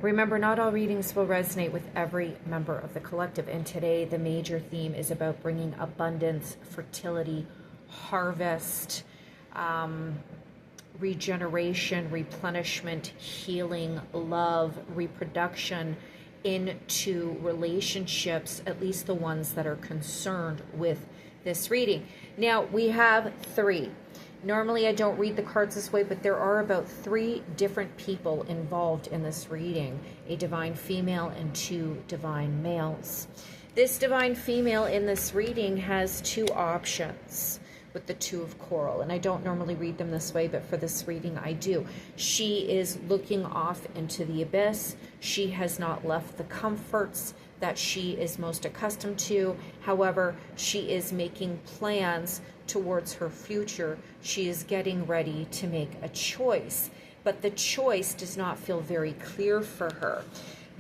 Remember, not all readings will resonate with every member of the collective, and today the major theme is about bringing abundance, fertility, harvest, regeneration, replenishment, healing, love, reproduction into relationships, at least the ones that are concerned with this reading. Now, we have 3. Normally I don't read the cards this way, but there are about 3 different people involved in this reading, a divine female and 2 divine males. This divine female in this reading has 2 options with the 2 of coral, and I don't normally read them this way, but for this reading I do. She is looking off into the abyss. She has not left the comforts that she is most accustomed to. However, she is making plans towards her future. She is getting ready to make a choice, but the choice does not feel very clear for her.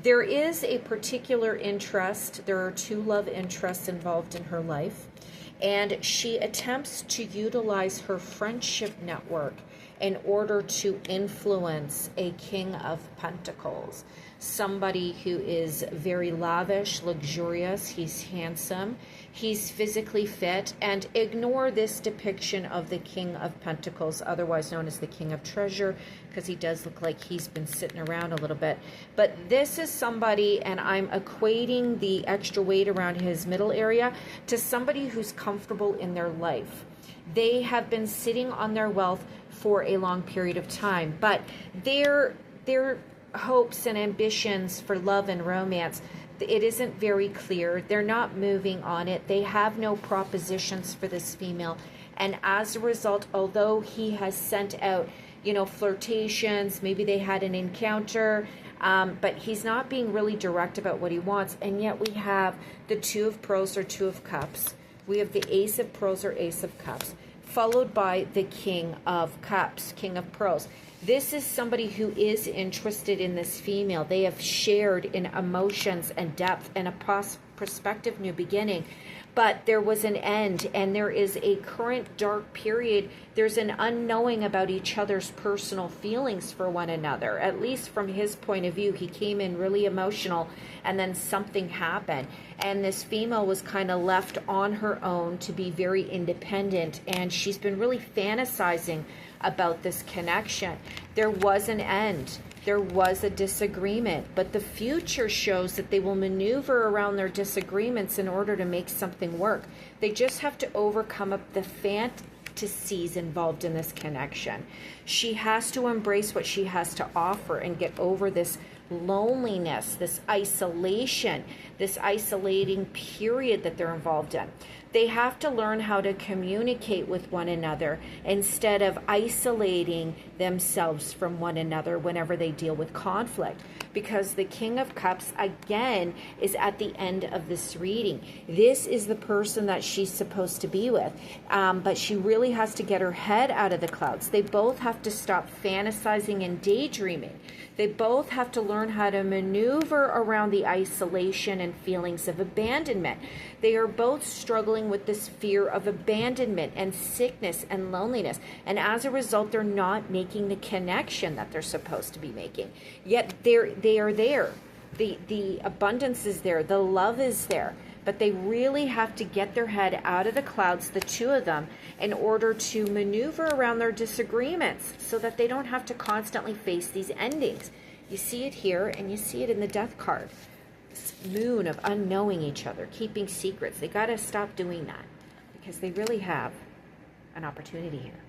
There is a particular interest. There are 2 love interests involved in her life, and she attempts to utilize her friendship network in order to influence a King of Pentacles, somebody who is very lavish, luxurious, he's handsome, he's physically fit, and ignore this depiction of the King of Pentacles, otherwise known as the King of Treasure, because he does look like he's been sitting around a little bit. But this is somebody, and I'm equating the extra weight around his middle area to somebody who's comfortable in their life. They have been sitting on their wealth for a long period of time, but their hopes and ambitions for love and romance, it isn't very clear. They're not moving on it. They have no propositions for this female, and as a result, although he has sent out, flirtations, maybe they had an encounter, but he's not being really direct about what he wants. And yet we have the 2 of Pearls or 2 of Cups. We have the Ace of Pearls or Ace of Cups, followed by the King of Cups, King of Pearls. This is somebody who is interested in this female. They have shared in emotions and depth and a prospective new beginning. But there was an end, and there is a current dark period. There's an unknowing about each other's personal feelings for one another. At least from his point of view, he came in really emotional, and then something happened. And this female was kind of left on her own to be very independent, and she's been really fantasizing about this connection. There was an end. There was a disagreement, but the future shows that they will maneuver around their disagreements in order to make something work. They just have to overcome up the fantasies involved in this connection. She has to embrace what she has to offer and get over this loneliness, this isolation, this isolating period that they're involved in. They have to learn how to communicate with one another instead of isolating themselves from one another whenever they deal with conflict. Because the King of Cups, again, is at the end of this reading. This is the person that she's supposed to be with. But she really has to get her head out of the clouds. They both have to stop fantasizing and daydreaming. They both have to learn how to maneuver around the isolation and feelings of abandonment. They are both struggling with this fear of abandonment and sickness and loneliness. And as a result, they're not making the connection that they're supposed to be making. Yet they are there. The abundance is there. The love is there. But they really have to get their head out of the clouds, the 2 of them, in order to maneuver around their disagreements so that they don't have to constantly face these endings. You see it here, and you see it in the Death card. This moon of unknowing each other, keeping secrets. They got to stop doing that because they really have an opportunity here.